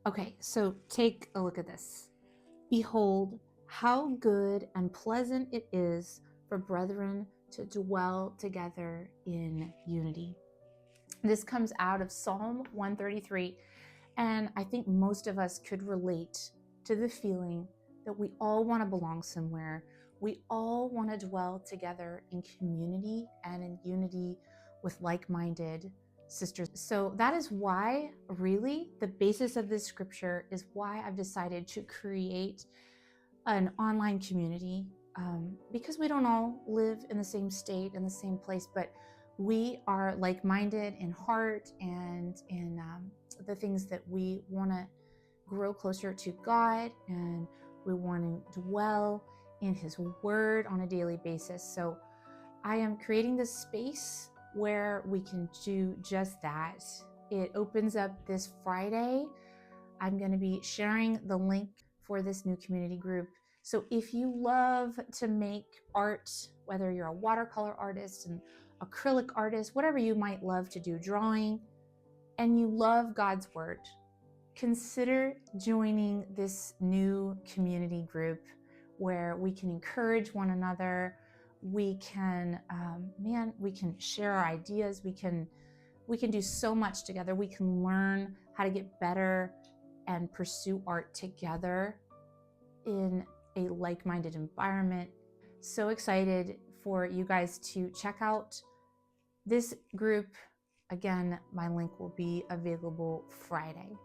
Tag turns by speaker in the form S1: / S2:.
S1: Okay, so take a look at this. Behold, how good and pleasant it is for brethren to dwell together in unity. This comes out of Psalm 133, and I think most of us could relate to the feeling that we all want to belong somewhere. We all want to dwell together in community and in unity with like-minded sisters. So that is why, really, the basis of this scripture is why I've decided to create an online community, because we don't all live in the same state, in the same place, but we are like-minded in heart and in the things that we want to grow closer to God, and we want to dwell in His Word on a daily basis. So I am creating this space where we can do just that. It opens up this Friday. I'm going to be sharing the link for this new community group. So if you love to make art, whether you're a watercolor artist, an acrylic artist, whatever you might love to do, drawing, and you love God's Word, consider joining this new community group where we can encourage one another. We can, we can share our ideas. We can do so much together. We can learn how to get better and pursue art together in a like-minded environment. So excited for you guys to check out this group. Again, my link will be available Friday.